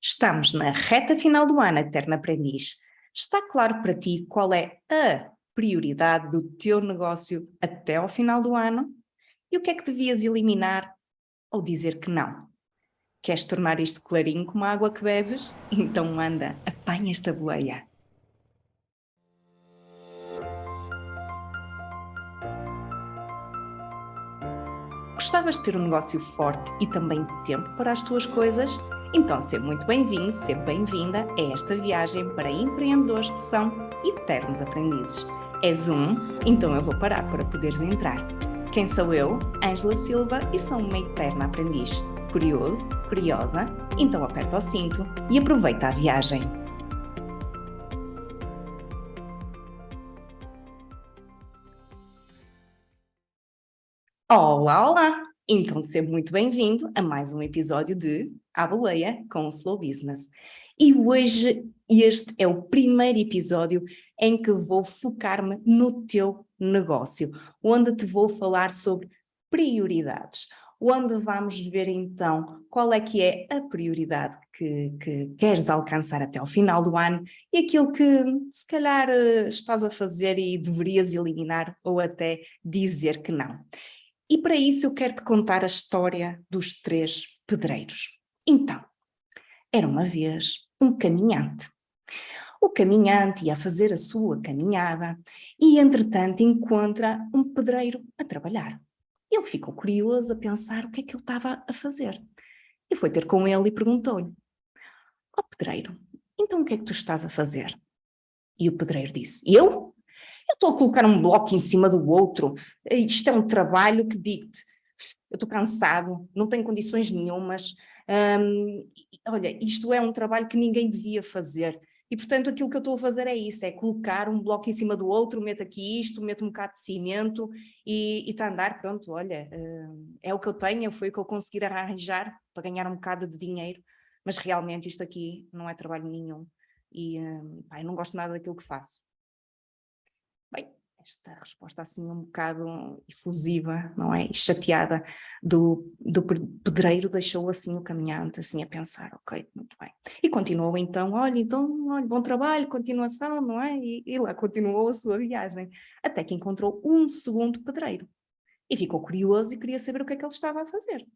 Estamos na reta final do ano, eterno aprendiz. Está claro para ti qual é a prioridade do teu negócio até ao final do ano? E o que é que devias eliminar ou dizer que não? Queres tornar isto clarinho como a água que bebes? Então anda, apanha esta boleia. Gostavas de ter um negócio forte e também tempo para as tuas coisas? Então seja muito bem-vindo, seja bem-vinda a esta viagem para empreendedores que são eternos aprendizes. És um? Então eu vou parar para poderes entrar. Quem sou eu? Ângela Silva e sou uma eterna aprendiz. Curioso? Curiosa? Então aperta o cinto e aproveita a viagem. Olá, olá! Então seja muito bem-vindo a mais um episódio de A Boleia com o Slow Business. E hoje este é o primeiro episódio em que vou focar-me no teu negócio, onde te vou falar sobre prioridades, onde vamos ver então qual é que é a prioridade que queres alcançar até ao final do ano e aquilo que se calhar estás a fazer e deverias eliminar ou até dizer que não. E para isso eu quero te contar a história dos 3 pedreiros. Então, era uma vez um caminhante. O caminhante ia fazer a sua caminhada e, entretanto, encontra um pedreiro a trabalhar. Ele ficou curioso a pensar o que é que ele estava a fazer. E foi ter com ele e perguntou-lhe: "Ó pedreiro, então o que é que tu estás a fazer?" E o pedreiro disse: "Eu? Eu estou a colocar um bloco em cima do outro. Isto é um trabalho que digo-te. Eu estou cansado, não tenho condições nenhumas. Olha, isto é um trabalho que ninguém devia fazer. E, portanto, aquilo que eu estou a fazer é isso, é colocar um bloco em cima do outro, meto aqui isto, meto um bocado de cimento e está a andar, pronto, olha, é o que eu tenho, foi o que eu conseguir arranjar para ganhar um bocado de dinheiro, mas realmente isto aqui não é trabalho nenhum e pá, eu não gosto nada daquilo que faço." Bem, esta resposta assim um bocado efusiva, não é? E chateada do pedreiro deixou assim o caminhante assim a pensar, ok, muito bem. E continuou então, olha, bom trabalho, continuação, não é? E lá continuou a sua viagem, até que encontrou um segundo pedreiro. E ficou curioso e queria saber o que é que ele estava a fazer.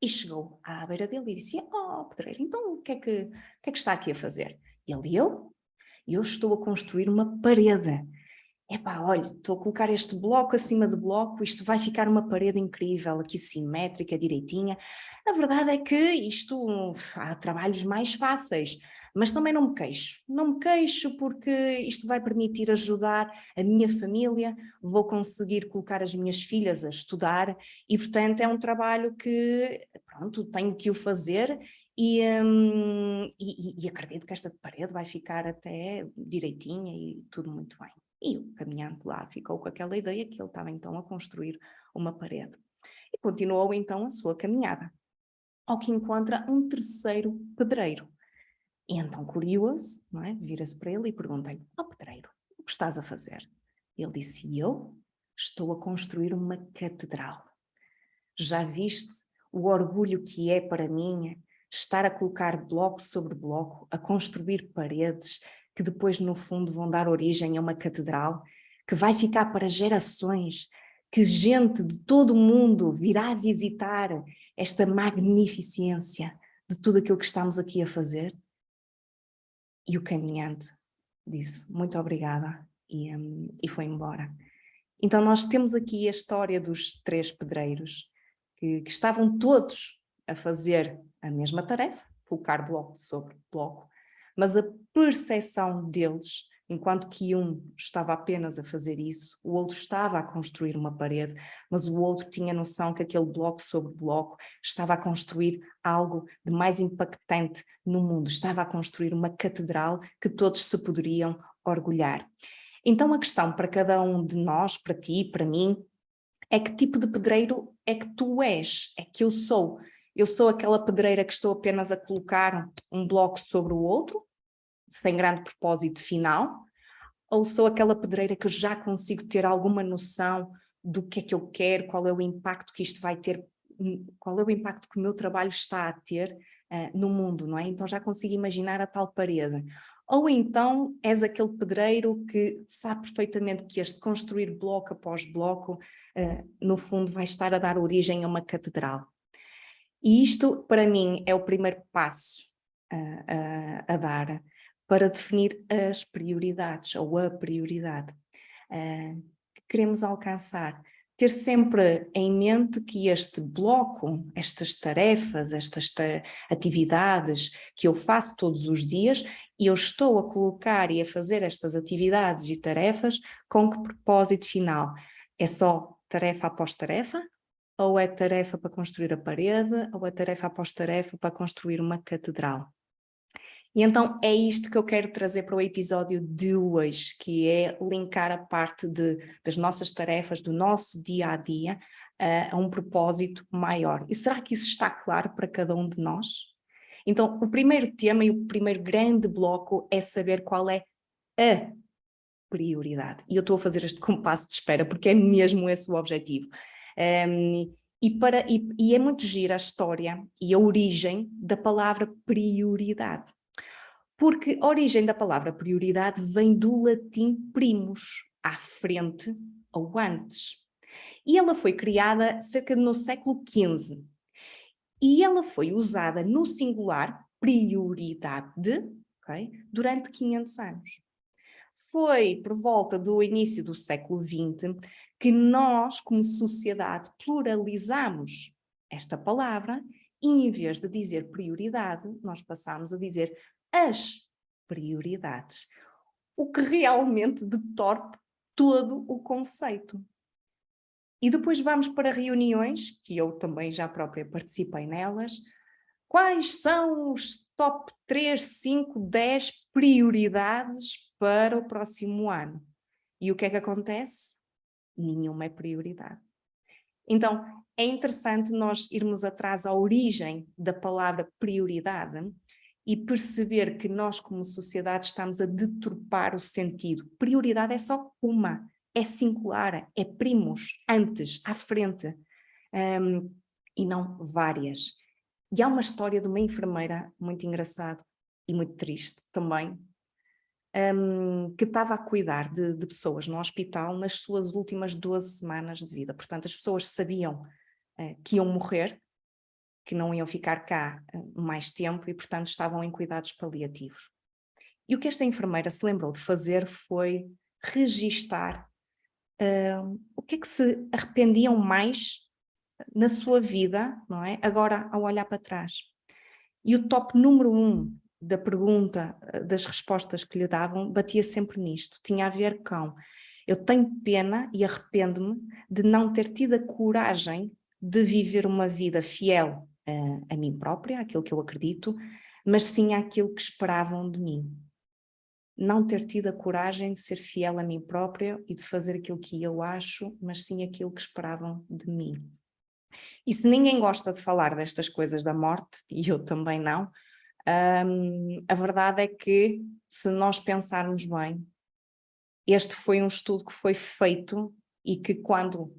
E chegou à beira dele e disse, oh pedreiro, então o que é que está aqui a fazer? E ele, eu estou a construir uma parede. Epá, olha, estou a colocar este bloco acima de bloco, isto vai ficar uma parede incrível, aqui simétrica, direitinha. A verdade é que há trabalhos mais fáceis, mas também não me queixo. Não me queixo porque isto vai permitir ajudar a minha família, vou conseguir colocar as minhas filhas a estudar e, portanto, é um trabalho que, pronto, tenho que o fazer e acredito que esta parede vai ficar até direitinha e tudo muito bem. E o caminhante lá ficou com aquela ideia que ele estava então a construir uma parede. E continuou então a sua caminhada, ao que encontra um terceiro pedreiro. E então, curioso, não é? Vira-se para ele e pergunta-lhe, ó pedreiro, o que estás a fazer? Ele disse, eu estou a construir uma catedral. Já viste o orgulho que é para mim estar a colocar bloco sobre bloco, a construir paredes que depois no fundo vão dar origem a uma catedral que vai ficar para gerações, que gente de todo o mundo virá visitar esta magnificência de tudo aquilo que estamos aqui a fazer? E o caminhante disse muito obrigada e foi embora. Então nós temos aqui a história dos 3 pedreiros que estavam todos a fazer a mesma tarefa, colocar bloco sobre bloco, mas a percepção deles, enquanto que um estava apenas a fazer isso, o outro estava a construir uma parede, mas o outro tinha noção que aquele bloco sobre bloco estava a construir algo de mais impactante no mundo, estava a construir uma catedral que todos se poderiam orgulhar. Então a questão para cada um de nós, para ti, para mim, é que tipo de pedreiro é que tu és, é que eu sou. Eu sou aquela pedreira que estou apenas a colocar um bloco sobre o outro, sem grande propósito final, ou sou aquela pedreira que eu já consigo ter alguma noção do que é que eu quero, qual é o impacto que isto vai ter, qual é o impacto que o meu trabalho está a ter no mundo, não é? Então já consigo imaginar a tal parede. Ou então és aquele pedreiro que sabe perfeitamente que este construir bloco após bloco, no fundo vai estar a dar origem a uma catedral. E isto, para mim, é o primeiro passo a dar para definir as prioridades, ou a prioridade que queremos alcançar. Ter sempre em mente que este bloco, estas tarefas, estas atividades que eu faço todos os dias, e eu estou a colocar e a fazer estas atividades e tarefas com que propósito final? É só tarefa após tarefa? Ou é tarefa para construir a parede? Ou é tarefa após tarefa para construir uma catedral? E então é isto que eu quero trazer para o episódio de hoje, que é linkar a parte das nossas tarefas, do nosso dia a dia, a um propósito maior. E será que isso está claro para cada um de nós? Então, o primeiro tema e o primeiro grande bloco é saber qual é a prioridade. E eu estou a fazer este compasso de espera porque é mesmo esse o objetivo. E é muito gira a história e a origem da palavra prioridade. Porque a origem da palavra prioridade vem do latim primus, à frente ou antes. E ela foi criada cerca de no século XV. E ela foi usada no singular, prioridade, okay, durante 500 anos. Foi por volta do início do século XX que nós, como sociedade, pluralizamos esta palavra e, em vez de dizer prioridade, nós passamos a dizer as prioridades, o que realmente deturpa todo o conceito. E depois vamos para reuniões, que eu também já própria participei nelas. Quais são os top 3, 5, 10 prioridades para o próximo ano? E o que é que acontece? Nenhuma é prioridade. Então, é interessante nós irmos atrás à origem da palavra prioridade e perceber que nós, como sociedade, estamos a deturpar o sentido. Prioridade é só uma, é singular, é primus, antes, à frente, e não várias. E há uma história de uma enfermeira muito engraçada e muito triste também, que estava a cuidar de pessoas no hospital nas suas últimas 12 semanas de vida. Portanto, as pessoas sabiam que iam morrer, que não iam ficar cá mais tempo e, portanto, estavam em cuidados paliativos. E o que esta enfermeira se lembrou de fazer foi registar o que é que se arrependiam mais na sua vida, não é? Agora, ao olhar para trás. E o top número 1 da pergunta, das respostas que lhe davam, batia sempre nisto. Tinha a ver com: eu tenho pena e arrependo-me de não ter tido a coragem de viver uma vida fiel a mim própria, àquilo que eu acredito, mas sim àquilo que esperavam de mim. Não ter tido a coragem de ser fiel a mim própria e de fazer aquilo que eu acho, mas sim aquilo que esperavam de mim. E se ninguém gosta de falar destas coisas da morte, e eu também não, a verdade é que, se nós pensarmos bem, este foi um estudo que foi feito e que, quando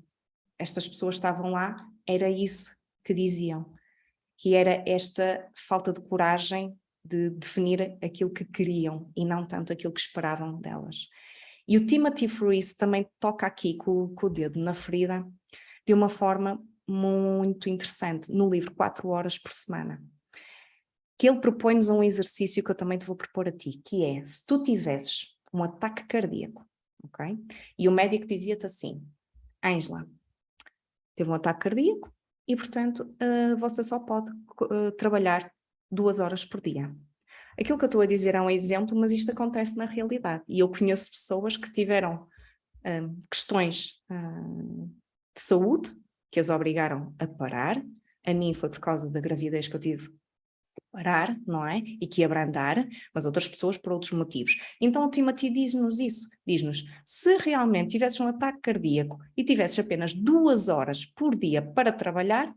estas pessoas estavam lá, era isso que diziam, que era esta falta de coragem de definir aquilo que queriam e não tanto aquilo que esperavam delas. E o Timothy Ferriss também toca aqui com o dedo na ferida de uma forma muito interessante, no livro 4 horas por semana, que ele propõe-nos um exercício que eu também te vou propor a ti, que é: se tu tivesses um ataque cardíaco, ok? E o médico dizia-te assim: Ângela, teve um ataque cardíaco e, portanto, você só pode trabalhar 2 horas por dia. Aquilo que eu estou a dizer é um exemplo, mas isto acontece na realidade. E eu conheço pessoas que tiveram questões de saúde que as obrigaram a parar. A mim foi por causa da gravidez que eu tive parar, não é? E que abrandar, mas outras pessoas por outros motivos. Então o Timothy diz-nos isso, diz-nos: se realmente tivesses um ataque cardíaco e tivesses apenas 2 horas por dia para trabalhar,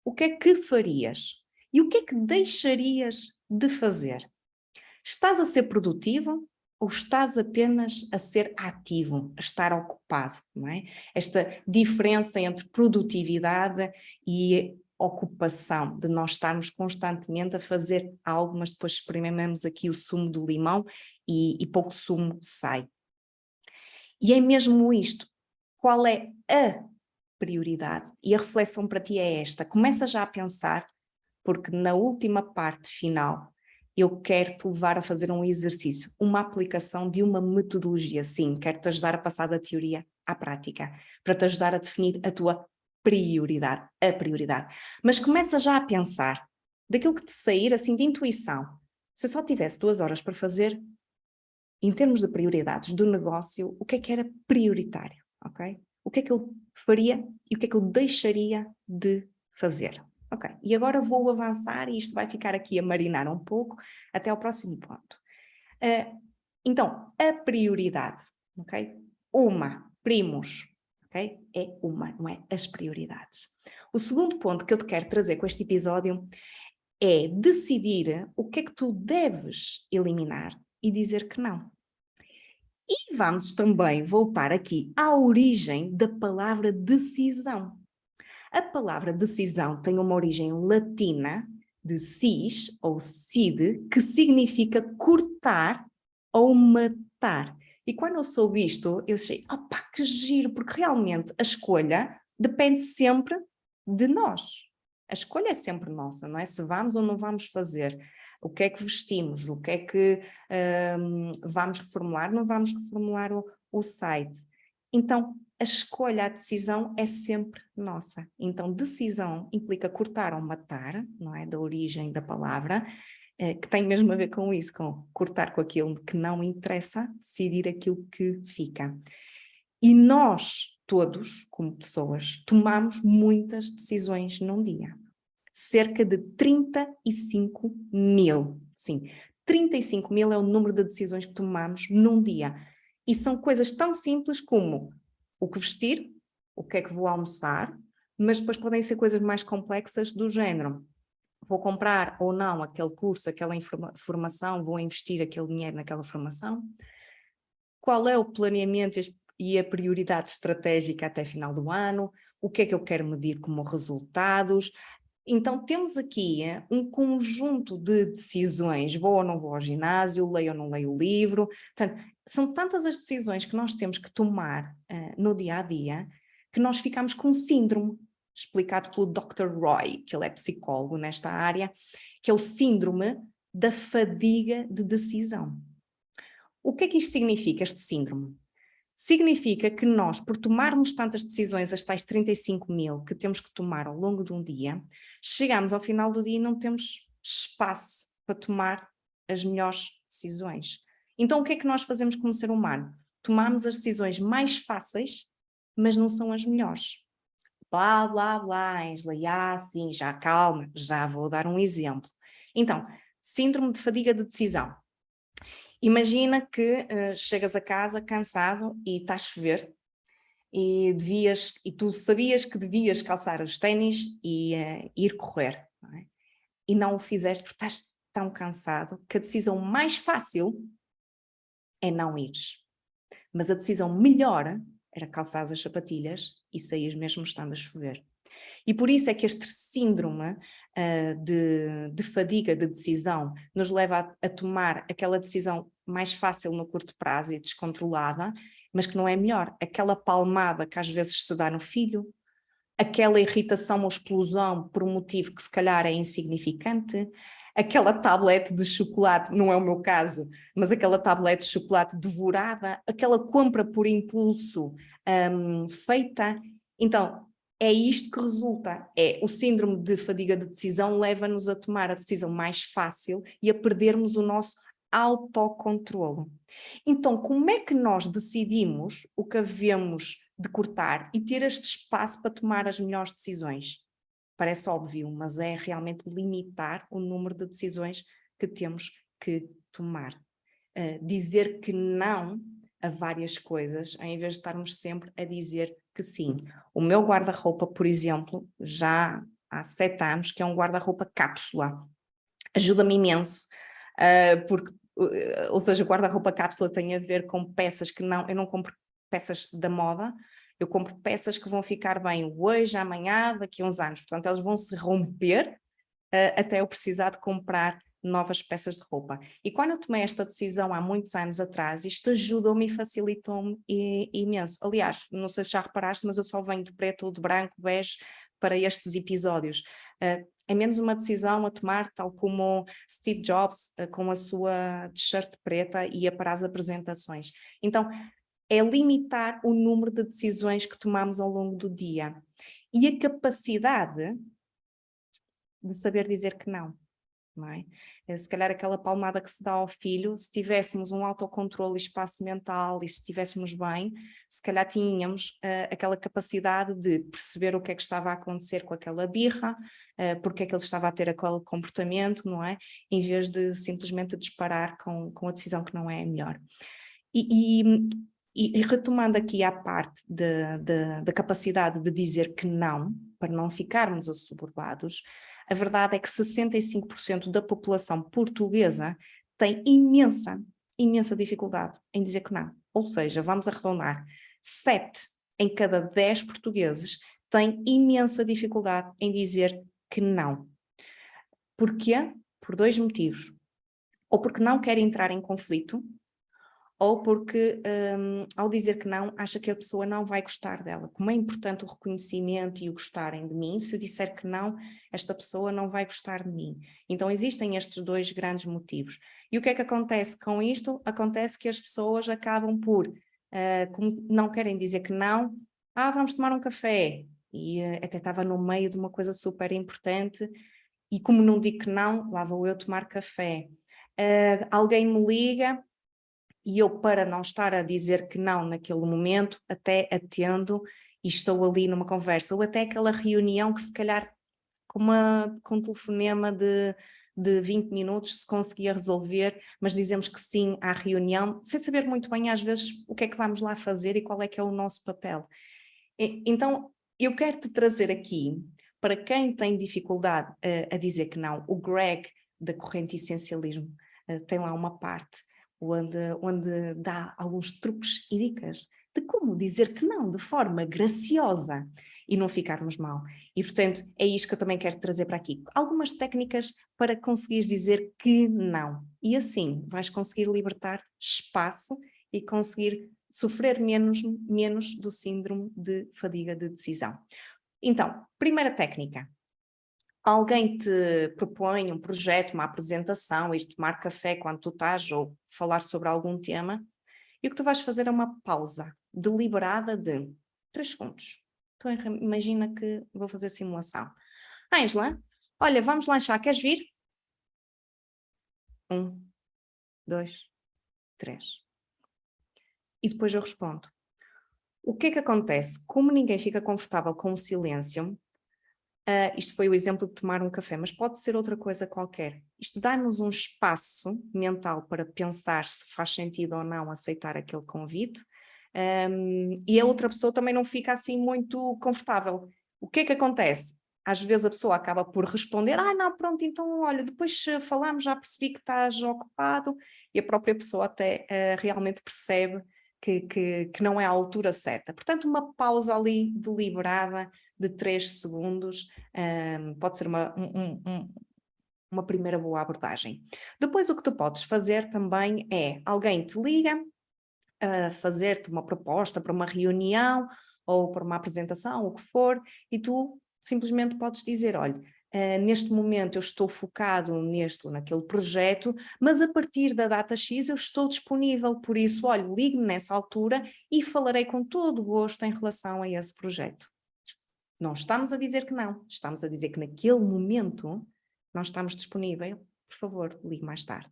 o que é que farias? E o que é que deixarias de fazer? Estás a ser produtivo ou estás apenas a ser ativo, a estar ocupado, não é? Esta diferença entre produtividade e ocupação, de nós estarmos constantemente a fazer algo, mas depois experimentamos aqui o sumo do limão e pouco sumo sai. E é mesmo isto. Qual é a prioridade? E a reflexão para ti é esta. Começa já a pensar, porque na última parte final eu quero te levar a fazer um exercício, uma aplicação de uma metodologia. Sim, quero-te ajudar a passar da teoria à prática, para te ajudar a definir a tua prioridade, a prioridade. Mas começa já a pensar, daquilo que te sair assim de intuição. Se eu só tivesse 2 horas para fazer, em termos de prioridades do negócio, o que era prioritário, ok? O que é que eu faria e o que é que eu deixaria de fazer, ok? E agora vou avançar e isto vai ficar aqui a marinar um pouco até ao próximo ponto. Então, a prioridade, ok? Primos, ok? É uma, não é? As prioridades. O segundo ponto que eu te quero trazer com este episódio é decidir o que é que tu deves eliminar e dizer que não. E vamos também voltar aqui à origem da palavra decisão. A palavra decisão tem uma origem latina de cis ou cide, que significa cortar ou matar. E quando eu soube isto, eu achei, opá, que giro, porque realmente a escolha depende sempre de nós. A escolha é sempre nossa, não é? Se vamos ou não vamos fazer. O que é que vestimos? O que é que vamos reformular? Não vamos reformular o site. Então, a escolha, a decisão é sempre nossa. Então, decisão implica cortar ou matar, não é? Da origem da palavra, que tem mesmo a ver com isso, com cortar com aquilo que não interessa, decidir aquilo que fica. E nós, todos, como pessoas, tomamos muitas decisões num dia. Cerca de 35 mil. Sim, 35 mil é o número de decisões que tomamos num dia. E são coisas tão simples como o que vestir, o que é que vou almoçar, mas depois podem ser coisas mais complexas do género. Vou comprar ou não aquele curso, aquela formação, vou investir aquele dinheiro naquela formação. Qual é o planeamento e a prioridade estratégica até final do ano? O que é que eu quero medir como resultados? Então temos aqui um conjunto de decisões, vou ou não vou ao ginásio, leio ou não leio o livro. Portanto, são tantas as decisões que nós temos que tomar no dia a dia, que nós ficamos com síndrome, explicado pelo Dr. Roy, que ele é psicólogo nesta área, que é o síndrome da fadiga de decisão. O que é que isto significa, este síndrome? Significa que nós, por tomarmos tantas decisões, as tais 35 mil que temos que tomar ao longo de um dia, chegamos ao final do dia e não temos espaço para tomar as melhores decisões. Então o que é que nós fazemos como ser humano? Tomamos as decisões mais fáceis, mas não são as melhores. Blá, blá, blá, Angela, sim, já calma, já vou dar um exemplo. Então, síndrome de fadiga de decisão. Imagina que chegas a casa cansado e está a chover e tu sabias que devias calçar os ténis e ir correr, não é? E não o fizeste porque estás tão cansado que a decisão mais fácil é não ires. Mas a decisão melhor era calçar as sapatilhas e sair mesmo estando a chover. E por isso é que este síndrome de fadiga de decisão nos leva a tomar aquela decisão mais fácil no curto prazo e descontrolada, mas que não é melhor. Aquela palmada que às vezes se dá no filho, aquela irritação ou explosão por um motivo que se calhar é insignificante, aquela tablete de chocolate, não é o meu caso, mas aquela tablete de chocolate devorada, aquela compra por impulso feita. Então, é isto que resulta, o síndrome de fadiga de decisão leva-nos a tomar a decisão mais fácil e a perdermos o nosso autocontrolo. Então, como é que nós decidimos o que havemos de cortar e ter este espaço para tomar as melhores decisões? Parece óbvio, mas é realmente limitar o número de decisões que temos que tomar. Dizer que não a várias coisas, em vez de estarmos sempre a dizer que sim. O meu guarda-roupa, por exemplo, já há 7 anos, que é um guarda-roupa cápsula. Ajuda-me imenso, porque, ou seja, o guarda-roupa cápsula tem a ver com peças que eu não compro peças da moda, Eu compro peças que vão ficar bem hoje, amanhã, daqui a uns anos. Portanto, elas vão se romper até eu precisar de comprar novas peças de roupa. E quando eu tomei esta decisão há muitos anos atrás, isto ajudou-me e facilitou-me imenso. Aliás, não sei se já reparaste, mas eu só venho de preto ou de branco, bege, para estes episódios. É menos uma decisão a tomar, tal como Steve Jobs, com a sua t-shirt preta, ia para as apresentações. Então, é limitar o número de decisões que tomamos ao longo do dia. E a capacidade de saber dizer que não. Não é? Se calhar aquela palmada que se dá ao filho, se tivéssemos um autocontrole e espaço mental e se estivéssemos bem, se calhar tínhamos aquela capacidade de perceber o que é que estava a acontecer com aquela birra, porque é que ele estava a ter aquele comportamento, não é? Em vez de simplesmente disparar com a decisão que não é a melhor. E retomando aqui à parte da capacidade de dizer que não, para não ficarmos assoberbados, a verdade é que 65% da população portuguesa tem imensa dificuldade em dizer que não. Ou seja, vamos arredondar, 7 em cada 10 portugueses têm imensa dificuldade em dizer que não. Porquê? Por 2 motivos. Ou porque não quer entrar em conflito, ou porque ao dizer que não, acha que a pessoa não vai gostar dela. Como é importante o reconhecimento e o gostarem de mim, se eu disser que não, esta pessoa não vai gostar de mim. Então existem estes 2 grandes motivos. E o que é que acontece com isto? Acontece que as pessoas acabam por, como não querem dizer que não, vamos tomar um café. E até estava no meio de uma coisa super importante, e como não digo que não, lá vou eu tomar café. Alguém me liga, e eu, para não estar a dizer que não naquele momento, até atendo e estou ali numa conversa, ou até aquela reunião que se calhar com um telefonema de 20 minutos se conseguia resolver, mas dizemos que sim à reunião, sem saber muito bem às vezes o que é que vamos lá fazer e qual é que é o nosso papel. Então, eu quero te trazer aqui, para quem tem dificuldade a dizer que não, o Greg da Corrente Essencialismo tem lá uma parte onde dá alguns truques e dicas de como dizer que não de forma graciosa e não ficarmos mal. E, portanto, é isto que eu também quero trazer para aqui. Algumas técnicas para conseguires dizer que não. E assim vais conseguir libertar espaço e conseguir sofrer menos do síndrome de fadiga de decisão. Então, primeira técnica. Alguém te propõe um projeto, uma apresentação, ir tomar café quando tu estás ou falar sobre algum tema, e o que tu vais fazer é uma pausa deliberada de 3 segundos. Então imagina que vou fazer simulação. Ângela, olha, vamos lanchar, queres vir? 1, 2, 3. E depois eu respondo. O que é que acontece? Como ninguém fica confortável com o silêncio, isto foi o exemplo de tomar um café, mas pode ser outra coisa qualquer. Isto dá-nos um espaço mental para pensar se faz sentido ou não aceitar aquele convite, e a outra pessoa também não fica assim muito confortável. O que é que acontece? Às vezes a pessoa acaba por responder, não, pronto, então olha, depois falamos, já percebi que estás ocupado, e a própria pessoa até realmente percebe que não é a altura certa. Portanto, uma pausa ali deliberada de 3 segundos pode ser uma primeira boa abordagem. Depois o que tu podes fazer também é, alguém te liga a fazer-te uma proposta para uma reunião ou para uma apresentação, o que for, e tu simplesmente podes dizer, olha, neste momento eu estou focado neste ou naquele projeto, mas a partir da data X eu estou disponível, por isso, olha, ligue-me nessa altura e falarei com todo o gosto em relação a esse projeto. Não estamos a dizer que não, estamos a dizer que naquele momento não estamos disponíveis, por favor, ligue mais tarde.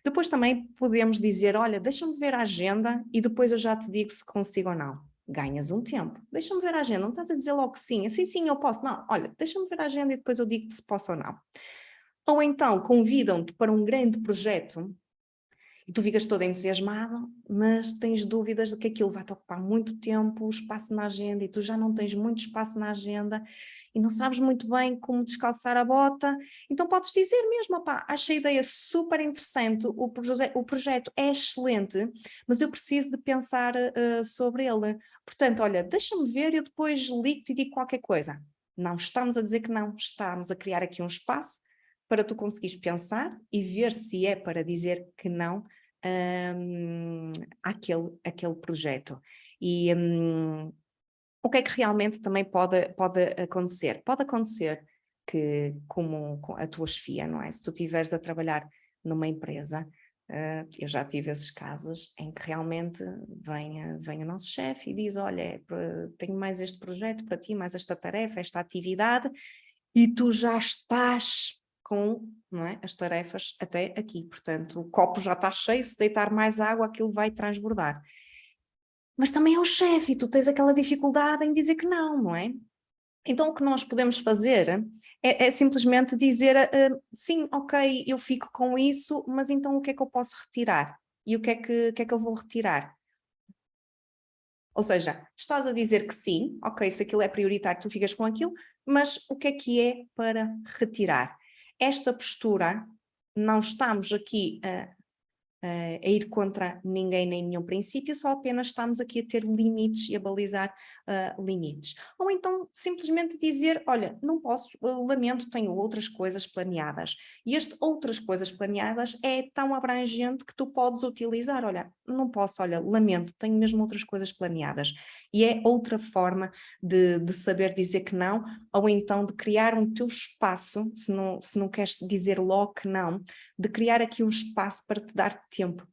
Depois também podemos dizer, olha, deixa-me ver a agenda e depois eu já te digo se consigo ou não. Ganhas um tempo. Deixa-me ver a agenda, não estás a dizer logo que sim. Assim, sim, eu posso. Não, olha, deixa-me ver a agenda e depois eu digo se posso ou não. Ou então convidam-te para um grande projeto E tu ficas todo entusiasmado, mas tens dúvidas de que aquilo vai-te ocupar muito tempo, espaço na agenda, e tu já não tens muito espaço na agenda e não sabes muito bem como descalçar a bota. Então podes dizer mesmo, opá, achei a ideia super interessante, o projeto é excelente, mas eu preciso de pensar sobre ele. Portanto, olha, deixa-me ver e eu depois ligo-te e digo qualquer coisa. Não estamos a dizer que não, estamos a criar aqui um espaço para tu conseguires pensar e ver se é para dizer que não àquele projeto. E o que é que realmente também pode acontecer? Pode acontecer que, como a tua chefia, não é? Se tu estiveres a trabalhar numa empresa, eu já tive esses casos em que realmente vem o nosso chefe e diz, olha, tenho mais este projeto para ti, mais esta tarefa, esta atividade, e tu já estás com, não é, as tarefas até aqui. Portanto, o copo já está cheio, se deitar mais água, aquilo vai transbordar. Mas também é o chefe, e tu tens aquela dificuldade em dizer que não, não é? Então o que nós podemos fazer é simplesmente dizer, sim, ok, eu fico com isso, mas então o que é que eu posso retirar? E o que é que eu vou retirar? Ou seja, estás a dizer que sim, ok, se aquilo é prioritário, tu ficas com aquilo, mas o que é para retirar? Esta postura, não estamos aqui a ir contra ninguém nem nenhum princípio, só apenas estamos aqui a ter limites e a balizar limites. Ou então simplesmente dizer, olha, não posso, lamento, tenho outras coisas planeadas. E este outras coisas planeadas é tão abrangente que tu podes utilizar, olha, não posso, olha, lamento, tenho mesmo outras coisas planeadas. E é outra forma de saber dizer que não, ou então de criar um teu espaço, se não queres dizer logo que não, de criar aqui um espaço para te dar tempo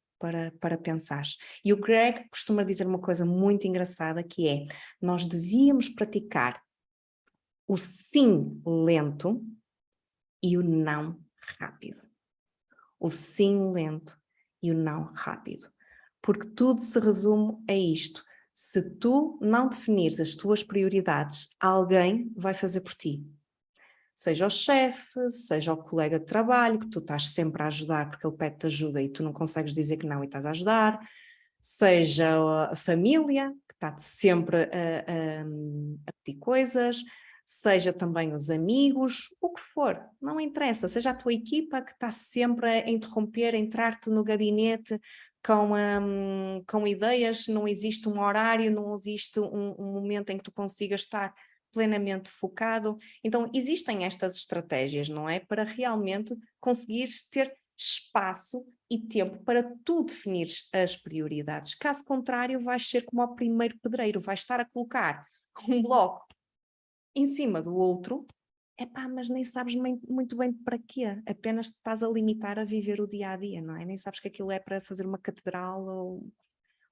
para pensar. E o Greg costuma dizer uma coisa muito engraçada, que é, nós devíamos praticar o sim lento e o não rápido. O sim lento e o não rápido. Porque tudo se resume a isto. Se tu não definires as tuas prioridades, alguém vai fazer por ti. Seja o chefe, seja o colega de trabalho, que tu estás sempre a ajudar porque ele pede-te ajuda e tu não consegues dizer que não e estás a ajudar, seja a família, que está-te sempre a pedir coisas, seja também os amigos, o que for, não interessa, seja a tua equipa que está sempre a interromper, a entrar-te no gabinete com ideias, não existe um horário, não existe um momento em que tu consigas estar plenamente focado. Então existem estas estratégias, não é? Para realmente conseguires ter espaço e tempo para tu definires as prioridades. Caso contrário, vais ser como o primeiro pedreiro, vais estar a colocar um bloco em cima do outro, epá, mas nem sabes muito bem para quê, apenas te estás a limitar a viver o dia a dia, não é? Nem sabes que aquilo é para fazer uma catedral ou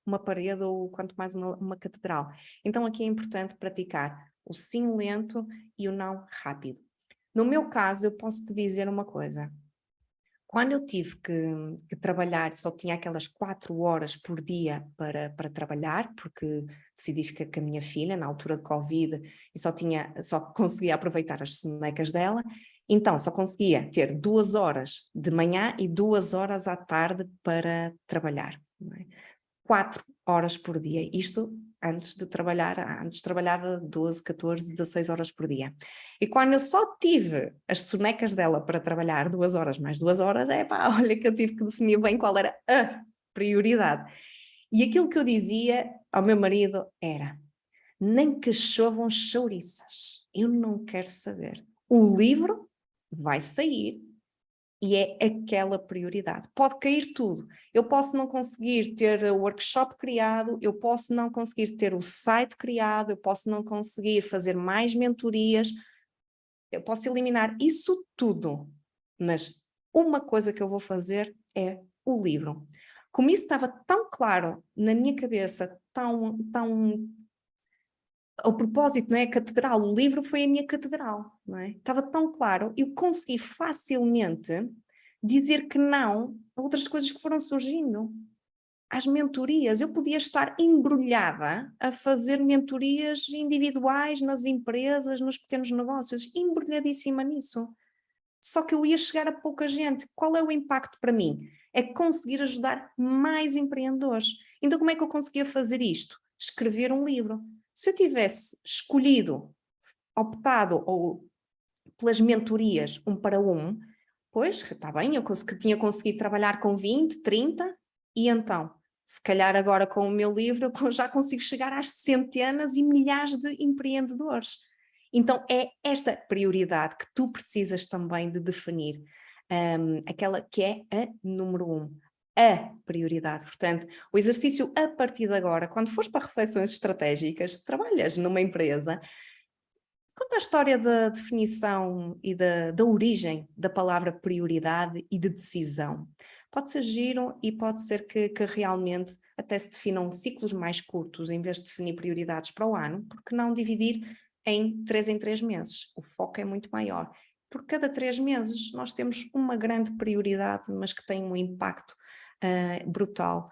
uma parede ou quanto mais uma catedral. Então aqui é importante praticar o sim lento e o não rápido. No meu caso, eu posso te dizer uma coisa. Quando eu tive que trabalhar, só tinha aquelas 4 horas por dia para trabalhar, porque decidi ficar com a minha filha na altura de Covid e só conseguia aproveitar as sonecas dela, então só conseguia ter 2 horas de manhã e 2 horas à tarde para trabalhar. Não é? 4 horas por dia, isto antes trabalhava 12, 14, 16 horas por dia. E quando eu só tive as sonecas dela para trabalhar 2 horas mais 2 horas, olha que eu tive que definir bem qual era a prioridade. E aquilo que eu dizia ao meu marido era, nem que chovam chouriças, eu não quero saber. O livro vai sair, e é aquela prioridade. Pode cair tudo. Eu posso não conseguir ter o workshop criado, eu posso não conseguir ter o site criado, eu posso não conseguir fazer mais mentorias, eu posso eliminar isso tudo, mas uma coisa que eu vou fazer é o livro. Como isso estava tão claro na minha cabeça, tão o propósito, não é? A catedral, o livro foi a minha catedral, não é? Estava tão claro, eu consegui facilmente dizer que não a outras coisas que foram surgindo. Às mentorias, eu podia estar embrulhada a fazer mentorias individuais nas empresas, nos pequenos negócios, embrulhadíssima nisso. Só que eu ia chegar a pouca gente. Qual é o impacto para mim? é conseguir ajudar mais empreendedores. Então, como é que eu conseguia fazer isto? Escrever um livro. Se eu tivesse escolhido, optado ou pelas mentorias 1 para 1, pois, está bem, eu tinha conseguido trabalhar com 20, 30, e então, se calhar agora com o meu livro eu já consigo chegar às centenas e milhares de empreendedores. Então é esta prioridade que tu precisas também de definir, aquela que é a número 1. A prioridade. Portanto, o exercício a partir de agora, quando fores para reflexões estratégicas, trabalhas numa empresa, conta a história da definição e da origem da palavra prioridade e de decisão. Pode ser giro e pode ser que realmente até se definam ciclos mais curtos, em vez de definir prioridades para o ano, porque não dividir em 3 meses? O foco é muito maior. Por cada 3 meses nós temos uma grande prioridade, mas que tem um impacto brutal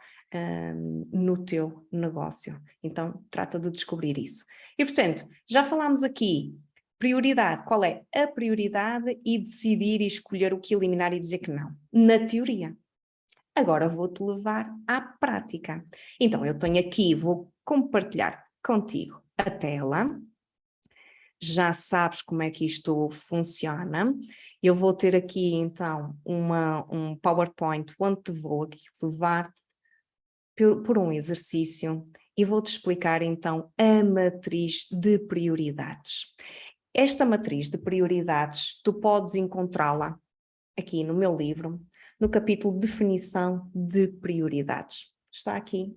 no teu negócio. Então trata de descobrir isso. E portanto, já falámos aqui, prioridade, qual é a prioridade e decidir e escolher o que eliminar e dizer que não, na teoria. Agora vou-te levar à prática. Então eu tenho aqui, vou compartilhar contigo a tela. Já sabes como é que isto funciona. Eu vou ter aqui então um PowerPoint onde te vou aqui levar por um exercício e vou-te explicar então a matriz de prioridades. Esta matriz de prioridades tu podes encontrá-la aqui no meu livro, no capítulo Definição de Prioridades. Está aqui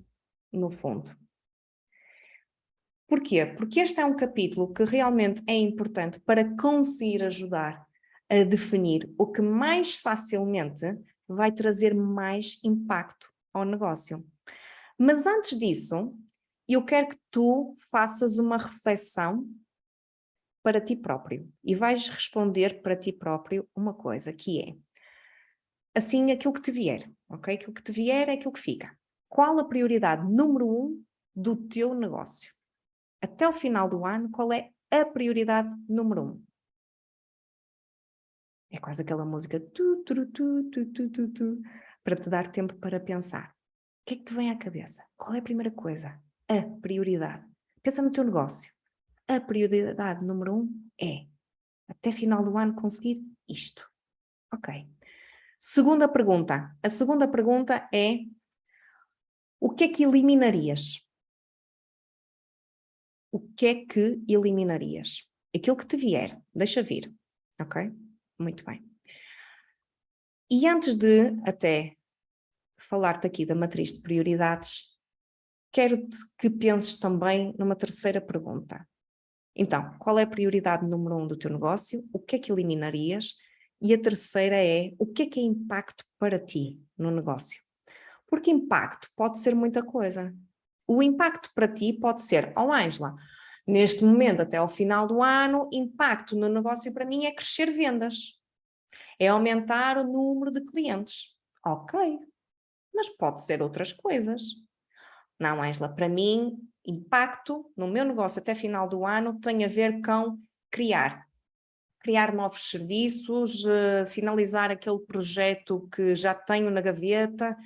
no fundo. Porquê? Porque este é um capítulo que realmente é importante para conseguir ajudar a definir o que mais facilmente vai trazer mais impacto ao negócio. Mas antes disso, eu quero que tu faças uma reflexão para ti próprio e vais responder para ti próprio uma coisa, que é assim aquilo que te vier, ok? Aquilo que te vier é aquilo que fica. Qual a prioridade número 1 do teu negócio? Até o final do ano, qual é a prioridade número 1? É quase aquela música para te dar tempo para pensar. O que é que te vem à cabeça? Qual é a primeira coisa? A prioridade. Pensa no teu negócio. A prioridade número 1 é, até final do ano, conseguir isto. Ok. Segunda pergunta. A segunda pergunta é, o que é que eliminarias? O que é que eliminarias? Aquilo que te vier, deixa vir. Ok? Muito bem. E antes de até falar-te aqui da matriz de prioridades, quero-te que penses também numa terceira pergunta. Então, qual é a prioridade número 1 do teu negócio? O que é que eliminarias? E a terceira é, o que é impacto para ti no negócio? Porque impacto pode ser muita coisa. O impacto para ti pode ser, Ângela, neste momento até ao final do ano, impacto no negócio para mim é crescer vendas. É aumentar o número de clientes. Ok, mas pode ser outras coisas. Não, Ângela, para mim, impacto no meu negócio até final do ano tem a ver com criar novos serviços, finalizar aquele projeto que já tenho na gaveta,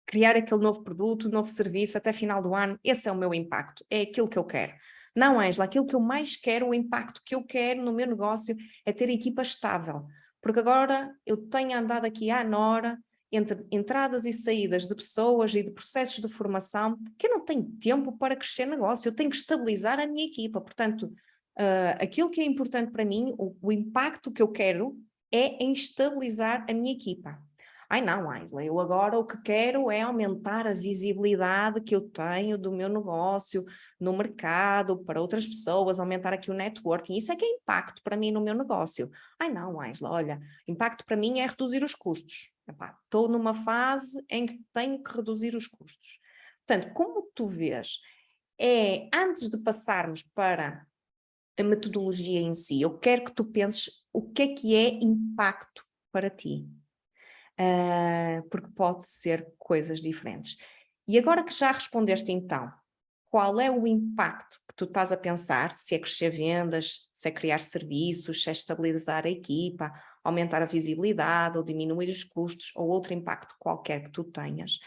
criar aquele novo produto, novo serviço até final do ano. Esse é o meu impacto, é aquilo que eu quero. Não, Ângela, aquilo que eu mais quero, o impacto que eu quero no meu negócio é ter equipa estável, porque agora eu tenho andado aqui à nora, entre entradas e saídas de pessoas e de processos de formação, que eu não tenho tempo para crescer negócio, eu tenho que estabilizar a minha equipa. Portanto, aquilo que é importante para mim, o impacto que eu quero é em estabilizar a minha equipa. Ai não, Ângela, eu agora o que quero é aumentar a visibilidade que eu tenho do meu negócio no mercado, para outras pessoas, aumentar aqui o networking. Isso é que é impacto para mim no meu negócio. Ai não, Ângela, olha, impacto para mim é reduzir os custos. Estou numa fase em que tenho que reduzir os custos. Portanto, como tu vês, antes de passarmos para a metodologia em si, eu quero que tu penses o que é impacto para ti. Porque pode ser coisas diferentes. E agora que já respondeste então, qual é o impacto que tu estás a pensar, se é crescer vendas, se é criar serviços, se é estabilizar a equipa, aumentar a visibilidade ou diminuir os custos ou outro impacto qualquer que tu tenhas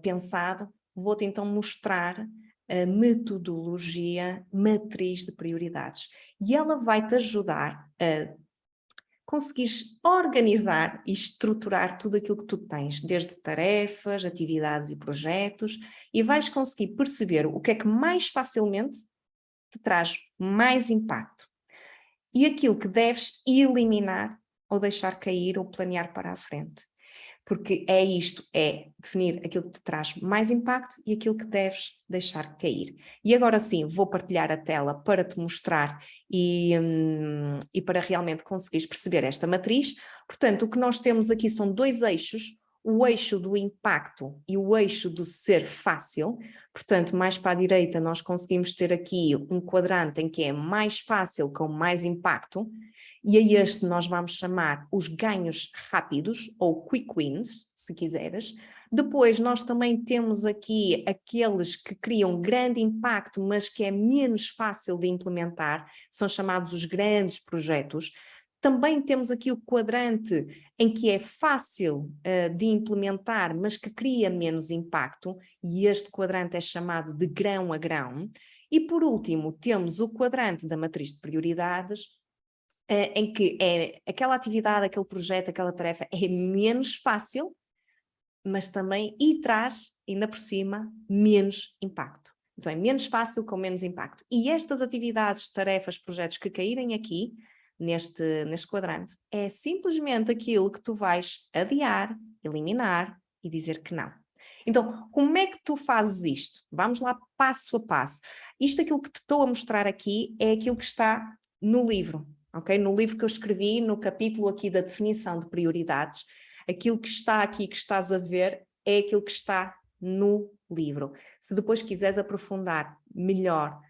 pensado, vou-te então mostrar a metodologia matriz de prioridades e ela vai-te ajudar a conseguires organizar e estruturar tudo aquilo que tu tens, desde tarefas, atividades e projetos, e vais conseguir perceber o que é que mais facilmente te traz mais impacto e aquilo que deves eliminar ou deixar cair ou planear para a frente. Porque é isto, é definir aquilo que te traz mais impacto e aquilo que deves deixar cair. E agora sim, vou partilhar a tela para te mostrar e para realmente conseguires perceber esta matriz. Portanto, o que nós temos aqui são dois eixos, o eixo do impacto e o eixo do ser fácil. Portanto, mais para a direita nós conseguimos ter aqui um quadrante em que é mais fácil com mais impacto, e a este nós vamos chamar os ganhos rápidos, ou quick wins, se quiseres. Depois nós também temos aqui aqueles que criam grande impacto, mas que é menos fácil de implementar, são chamados os grandes projetos. Também temos aqui o quadrante em que é fácil de implementar, mas que cria menos impacto, e este quadrante é chamado de grão a grão. E por último, temos o quadrante da matriz de prioridades, em que é aquela atividade, aquele projeto, aquela tarefa é menos fácil, mas também e traz, ainda por cima, menos impacto. Então é menos fácil com menos impacto. E estas atividades, tarefas, projetos que caírem aqui, neste quadrante, é simplesmente aquilo que tu vais adiar, eliminar e dizer que não. Então, como é que tu fazes isto? Vamos lá passo a passo. Isto, aquilo que te estou a mostrar aqui, é aquilo que está no livro. Okay? No livro que eu escrevi, no capítulo aqui da definição de prioridades, aquilo que está aqui, que estás a ver, é aquilo que está no livro. Se depois quiseres aprofundar melhor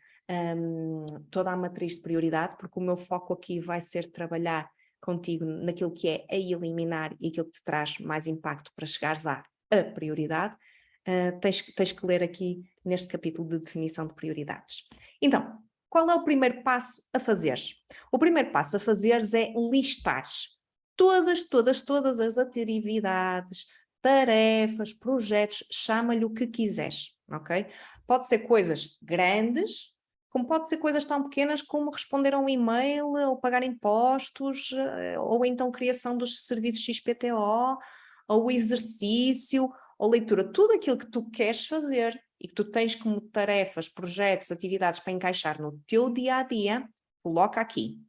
toda a matriz de prioridade, porque o meu foco aqui vai ser trabalhar contigo naquilo que é a eliminar e aquilo que te traz mais impacto para chegares à prioridade, tens que ler aqui neste capítulo de definição de prioridades. Então, qual é o primeiro passo a fazeres? O primeiro passo a fazeres é listares todas as atividades, tarefas, projetos, chama-lhe o que quiseres, ok? Pode ser coisas grandes, como pode ser coisas tão pequenas como responder a um e-mail, ou pagar impostos, ou então criação dos serviços XPTO, ou exercício, ou leitura, tudo aquilo que tu queres fazer e que tu tens como tarefas, projetos, atividades para encaixar no teu dia-a-dia, coloca aqui.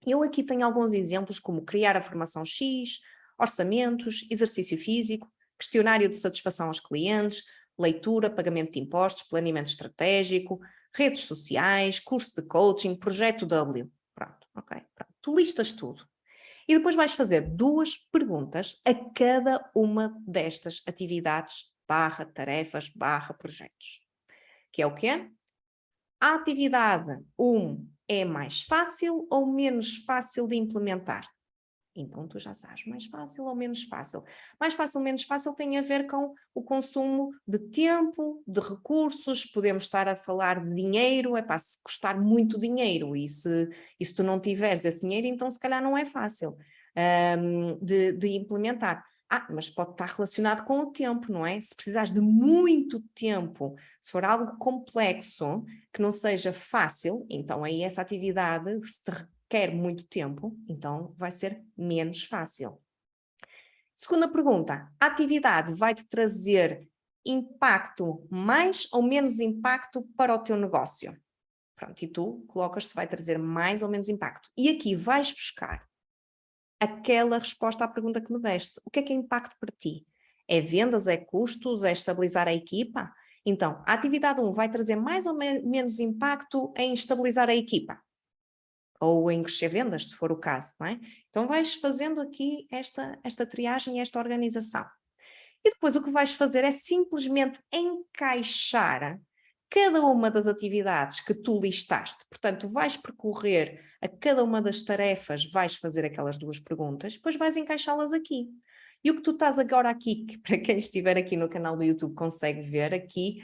Eu aqui tenho alguns exemplos como criar a formação X, orçamentos, exercício físico, questionário de satisfação aos clientes, leitura, pagamento de impostos, planeamento estratégico, redes sociais, curso de coaching, projeto W. Pronto, ok. Pronto. Tu listas tudo. E depois vais fazer 2 perguntas a cada uma destas atividades, tarefas, projetos. Que é o quê? A atividade 1 é mais fácil ou menos fácil de implementar? Então tu já sabes, mais fácil ou menos fácil. Mais fácil ou menos fácil tem a ver com o consumo de tempo, de recursos, podemos estar a falar de dinheiro, se custar muito dinheiro e se tu não tiveres esse dinheiro, então se calhar não é fácil de implementar. Mas pode estar relacionado com o tempo, não é? Se precisares de muito tempo, se for algo complexo, que não seja fácil, então aí essa atividade, se te requer muito tempo, então vai ser menos fácil. Segunda pergunta, a atividade vai-te trazer impacto, mais ou menos impacto para o teu negócio? Pronto, e tu colocas se vai trazer mais ou menos impacto. E aqui vais buscar aquela resposta à pergunta que me deste. O que é impacto para ti? É vendas, é custos, é estabilizar a equipa? Então, a atividade 1 vai trazer mais ou menos impacto em estabilizar a equipa? Ou em crescer vendas, se for o caso, não é? Então vais fazendo aqui esta triagem, esta organização. E depois o que vais fazer é simplesmente encaixar cada uma das atividades que tu listaste. Portanto, vais percorrer a cada uma das tarefas, vais fazer aquelas 2 perguntas, depois vais encaixá-las aqui. E o que tu estás agora aqui, que para quem estiver aqui no canal do YouTube consegue ver aqui,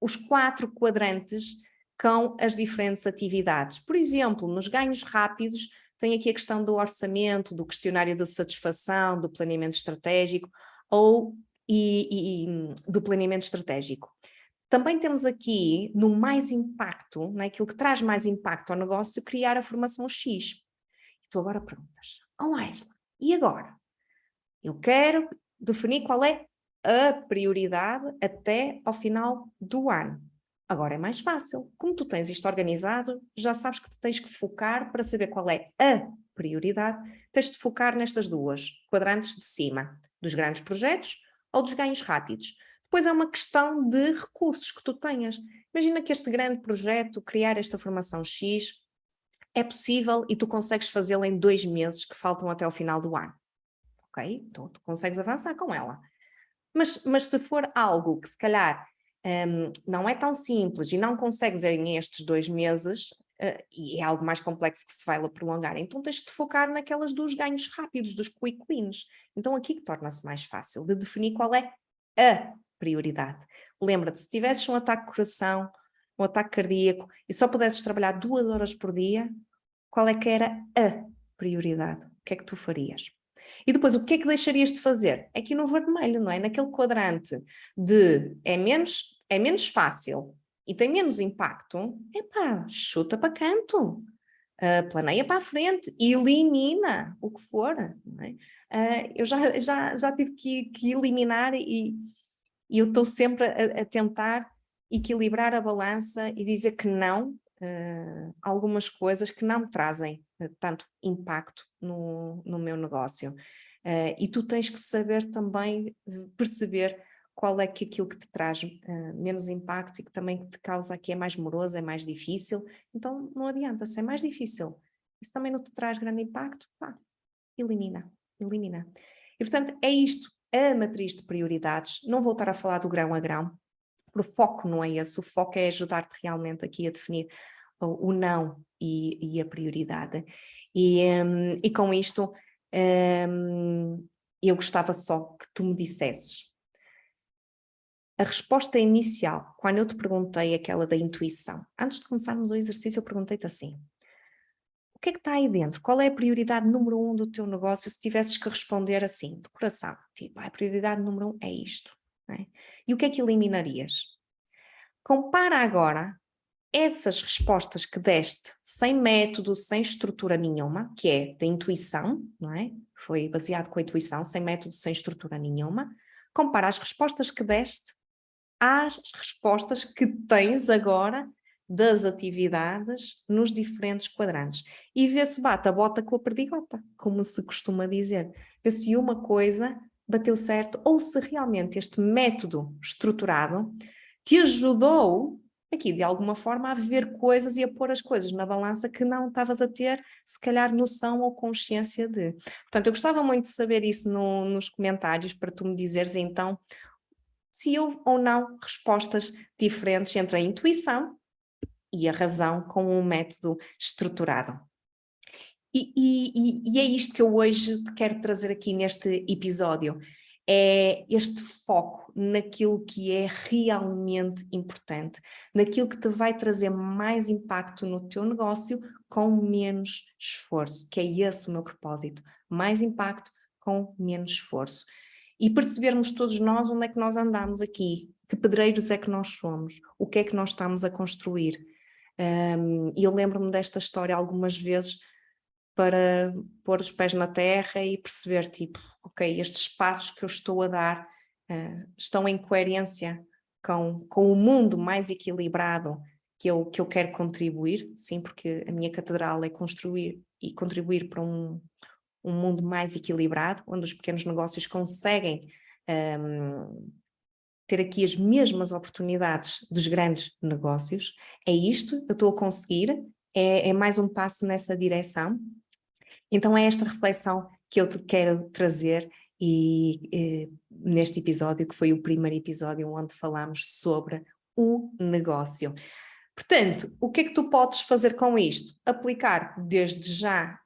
os 4 quadrantes com as diferentes atividades. Por exemplo, nos ganhos rápidos, tem aqui a questão do orçamento, do questionário de satisfação, do planeamento estratégico do planeamento estratégico. Também temos aqui, no mais impacto, naquilo que traz mais impacto ao negócio, criar a formação X. E tu agora perguntas, Ângela, e agora? Eu quero definir qual é a prioridade até ao final do ano. Agora é mais fácil. Como tu tens isto organizado, já sabes que te tens que focar para saber qual é a prioridade. Tens de focar nestas 2 quadrantes de cima, dos grandes projetos ou dos ganhos rápidos. Depois é uma questão de recursos que tu tenhas. Imagina que este grande projeto, criar esta formação X, é possível e tu consegues fazê-la em 2 meses que faltam até ao final do ano. Ok? Então tu consegues avançar com ela. Mas se for algo que se calhar não é tão simples e não consegues em estes 2 meses, e é algo mais complexo que se vai prolongar, então tens de focar naquelas dos ganhos rápidos, dos quick wins. Então aqui que torna-se mais fácil de definir qual é a prioridade. Lembra-te, se tivesses um ataque de coração, um ataque cardíaco e só pudesses trabalhar 2 horas por dia, qual é que era a prioridade? O que é que tu farias? E depois, o que é que deixarias de fazer? É aqui no vermelho, não é? Naquele quadrante de é menos fácil e tem menos impacto, epá, chuta para canto, planeia para a frente, elimina o que for, não é? Eu já tive que eliminar e eu estou sempre a tentar equilibrar a balança e dizer que não, algumas coisas que não me trazem tanto impacto no meu negócio. E tu tens que saber também perceber qual é que aquilo que te traz menos impacto e que também te causa aqui é mais moroso, é mais difícil. Então não adianta, se é mais difícil, isso também não te traz grande impacto, pá, elimina. E portanto é isto, a matriz de prioridades. Não vou estar a falar do grão a grão, porque o foco não é esse, o foco é ajudar-te realmente aqui a definir o não e a prioridade. E com isto, eu gostava só que tu me dissesses a resposta inicial, quando eu te perguntei aquela da intuição. Antes de começarmos o exercício, eu perguntei-te assim: o que é que está aí dentro? Qual é a prioridade número 1 do teu negócio? Se tivesses que responder assim, de coração, tipo, a prioridade número 1 é isto. Não é? E o que é que eliminarias? Compara agora essas respostas que deste sem método, sem estrutura nenhuma, que é da intuição, não é? Foi baseado com a intuição, sem método, sem estrutura nenhuma. Compara as respostas que deste às respostas que tens agora das atividades nos diferentes quadrantes. E vê se bate a bota com a perdigota, como se costuma dizer. Vê se uma coisa bateu certo ou se realmente este método estruturado te ajudou aqui de alguma forma a ver coisas e a pôr as coisas na balança que não estavas a ter, se calhar, noção ou consciência de. Portanto, eu gostava muito de saber isso nos comentários para tu me dizeres então se houve ou não respostas diferentes entre a intuição e a razão com um método estruturado. E é isto que eu hoje te quero trazer aqui neste episódio, é este foco naquilo que é realmente importante, naquilo que te vai trazer mais impacto no teu negócio com menos esforço, que é esse o meu propósito, mais impacto com menos esforço. E percebermos todos nós onde é que nós andamos aqui, que pedreiros é que nós somos, o que é que nós estamos a construir. E eu lembro-me desta história algumas vezes para pôr os pés na terra e perceber, tipo, ok, estes passos que eu estou a dar estão em coerência com o mundo mais equilibrado que eu quero contribuir, sim, porque a minha catedral é construir e contribuir para um mundo mais equilibrado, onde os pequenos negócios conseguem ter aqui as mesmas oportunidades dos grandes negócios. É isto, eu estou a conseguir, é mais um passo nessa direção. Então é esta reflexão que eu te quero trazer neste episódio, que foi o primeiro episódio onde falámos sobre o negócio. Portanto, o que é que tu podes fazer com isto? Aplicar desde já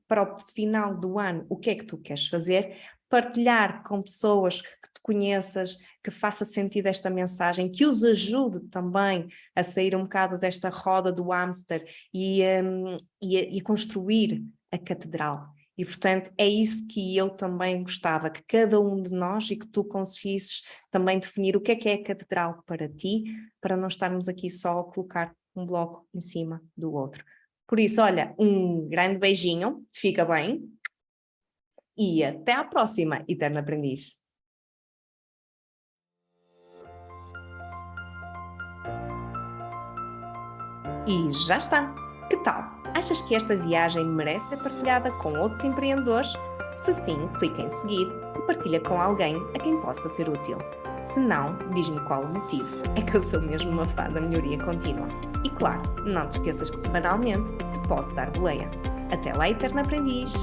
para o final do ano o que é que tu queres fazer, partilhar com pessoas que tu conheças, que faça sentido esta mensagem, que os ajude também a sair um bocado desta roda do hamster e a construir a catedral. E, portanto, é isso que eu também gostava, que cada um de nós e que tu conseguisses também definir o que é a catedral para ti, para não estarmos aqui só a colocar um bloco em cima do outro. Por isso, olha, um grande beijinho, fica bem e até à próxima, Eterno Aprendiz. E já está! Que tal? Achas que esta viagem merece ser partilhada com outros empreendedores? Se sim, clica em seguir e partilha com alguém a quem possa ser útil. Se não, diz-me qual o motivo. É que eu sou mesmo uma fã da melhoria contínua. E claro, não te esqueças que semanalmente te posso dar boleia. Até lá, Eterno Aprendiz!